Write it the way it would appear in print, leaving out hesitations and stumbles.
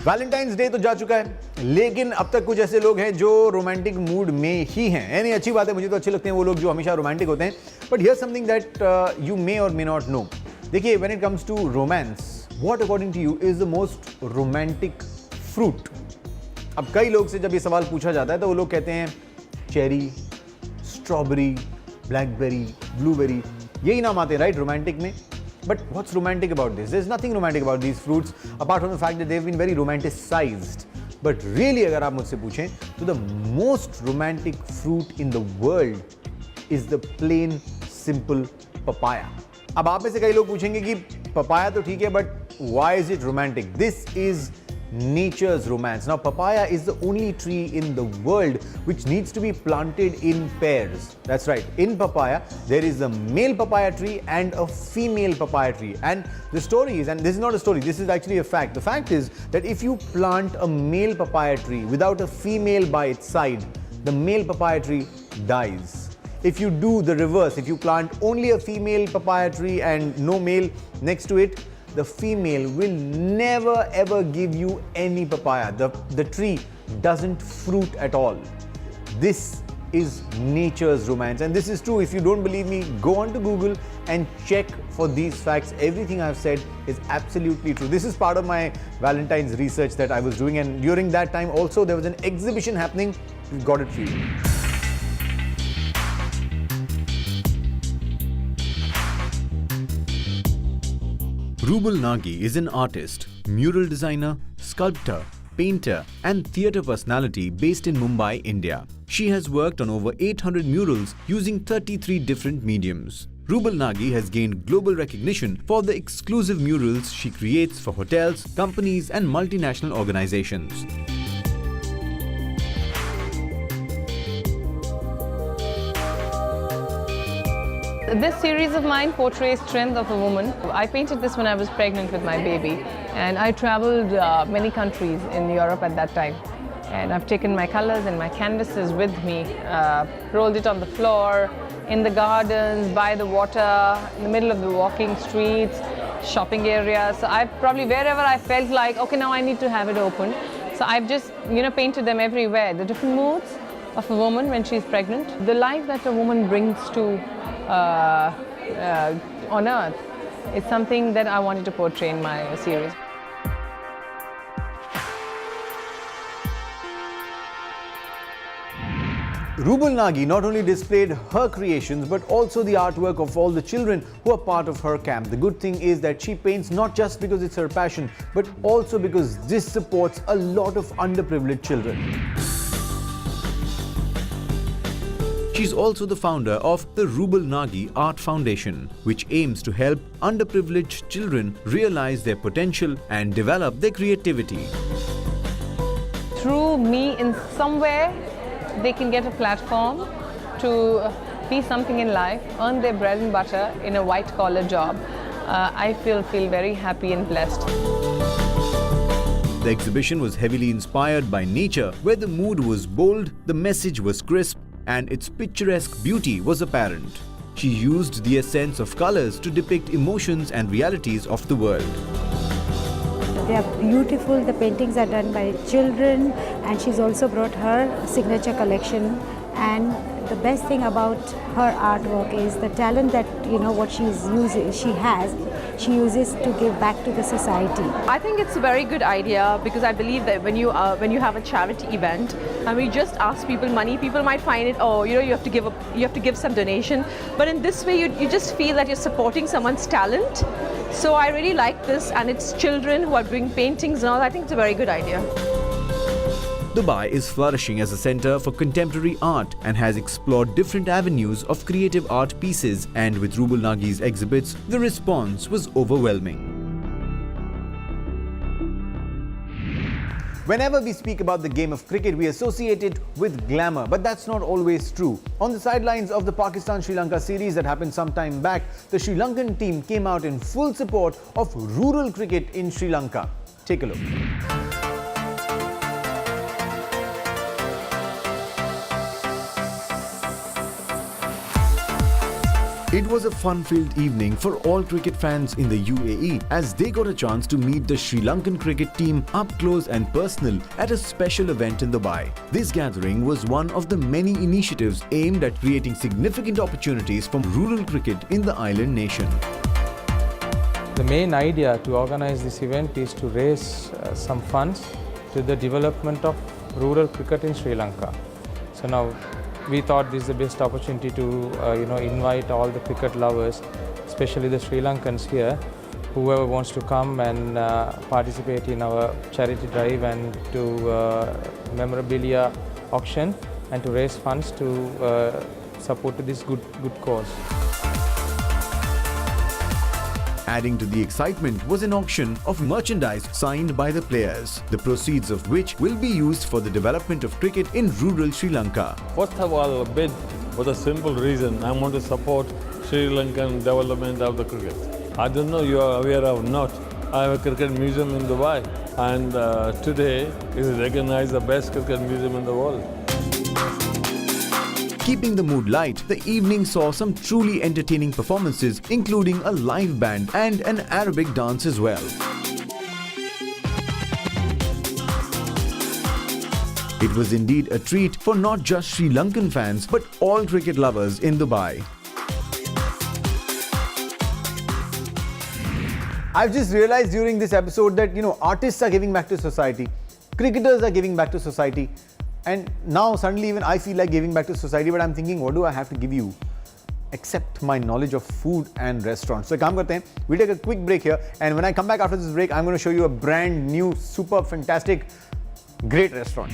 Valentine's day तो जा चुका है, लेकिन अब तक कुछ ऐसे लोग हैं जो रोमांटिक मूड में ही हैं। यानी अच्छी बात है, मुझे तो अच्छे लगते हैं वो लोग जो हमेशा रोमांटिक होते हैं। But here something that you may or may not know. देखिए, when it comes to romance, what according to you is the most romantic fruit? अब कई लोग से जब ये सवाल पूछा जाता है तो वो लोग कहते हैं चेरी, स्ट्रॉबेरी, ब्लैकबेरी, ब्लूबेरी, यही नाम आते हैं राइट रोमांटिक में। But what's romantic about this? There's nothing romantic about these fruits apart from the fact that they've been very romanticized. But really, अगर आप मुझसे पूछें तो the most romantic fruit in the world is the plain simple papaya. अब आप में से कई लोग पूछेंगे कि papaya तो ठीक है, but why is it romantic? This is nature's romance. Now, papaya is the only tree in the world which needs to be planted in pairs. That's right. In papaya, there is a male papaya tree and a female papaya tree. And the story is, and this is not a story, this is actually a fact. The fact is that if you plant a male papaya tree without a female by its side, the male papaya tree dies. If you do the reverse, if you plant only a female papaya tree and no male next to it, the female will never ever give you any papaya. The tree doesn't fruit at all. This is nature's romance, and this is true. If you don't believe me, go on to Google and check for these facts. Everything I've said is absolutely true. This is part of my Valentine's research that I was doing, and during that time also there was an exhibition happening. We got it for you. Rubal Nagi is an artist, mural designer, sculptor, painter and theatre personality based in Mumbai, India. She has worked on over 800 murals using 33 different mediums. Rubal Nagi has gained global recognition for the exclusive murals she creates for hotels, companies and multinational organizations. This series of mine portrays strength of a woman. I painted this when I was pregnant with my baby, and I traveled many countries in Europe at that time. And I've taken my colors and my canvases with me, rolled it on the floor, in the gardens, by the water, in the middle of the walking streets, shopping areas. So I've probably wherever I felt like, okay, now I need to have it open. So I've just, painted them everywhere. The different moods of a woman when she's pregnant, the life that a woman brings to on earth is something that I wanted to portray in my series. Rubal Nagi not only displayed her creations but also the artwork of all the children who are part of her camp. The good thing is that she paints not just because it's her passion but also because this supports a lot of underprivileged children. She's also the founder of the Rubal Nagi Art Foundation, which aims to help underprivileged children realize their potential and develop their creativity. Through me, in some way, they can get a platform to be something in life, earn their bread and butter in a white-collar job. I feel very happy and blessed. The exhibition was heavily inspired by nature, where the mood was bold, the message was crisp, and its picturesque beauty was apparent. She used the essence of colors to depict emotions and realities of the world. They are beautiful. The paintings are done by children, and she's also brought her signature collection. And the best thing about her artwork is the talent that what she uses to give back to the society. I think it's a very good idea because I believe that when you have a charity event and we just ask people money, people might find it, you have to give some donation. But in this way, you just feel that you're supporting someone's talent. So I really like this, and it's children who are doing paintings and all. I think it's a very good idea. Dubai is flourishing as a center for contemporary art and has explored different avenues of creative art pieces, and with Rubal Nagi's exhibits, the response was overwhelming. Whenever we speak about the game of cricket, we associate it with glamour, but that's not always true. On the sidelines of the Pakistan-Sri Lanka series that happened some time back, the Sri Lankan team came out in full support of rural cricket in Sri Lanka. Take a look. It was a fun-filled evening for all cricket fans in the UAE as they got a chance to meet the Sri Lankan cricket team up close and personal at a special event in Dubai. This gathering was one of the many initiatives aimed at creating significant opportunities for rural cricket in the island nation. The main idea to organize this event is to raise some funds to the development of rural cricket in Sri Lanka. So now we thought this is the best opportunity to invite all the cricket lovers, especially the Sri Lankans here, whoever wants to come and participate in our charity drive and to memorabilia auction and to raise funds to support this good cause. Adding to the excitement was an auction of merchandise signed by the players, the proceeds of which will be used for the development of cricket in rural Sri Lanka. First of all, bid for the simple reason I want to support Sri Lankan development of the cricket. I don't know you are aware or not. I have a cricket museum in Dubai, and today is recognized the best cricket museum in the world. Keeping the mood light, the evening saw some truly entertaining performances, including a live band and an Arabic dance as well. It was indeed a treat for not just Sri Lankan fans, but all cricket lovers in Dubai. I've just realized during this episode that, artists are giving back to society, cricketers are giving back to society, and now suddenly even I feel like giving back to society, but I'm thinking, what do I have to give you except my knowledge of food and restaurants? So, kaam karte hain. We'll take a quick break here, and when I come back after this break, I'm going to show you a brand new, super fantastic, great restaurant.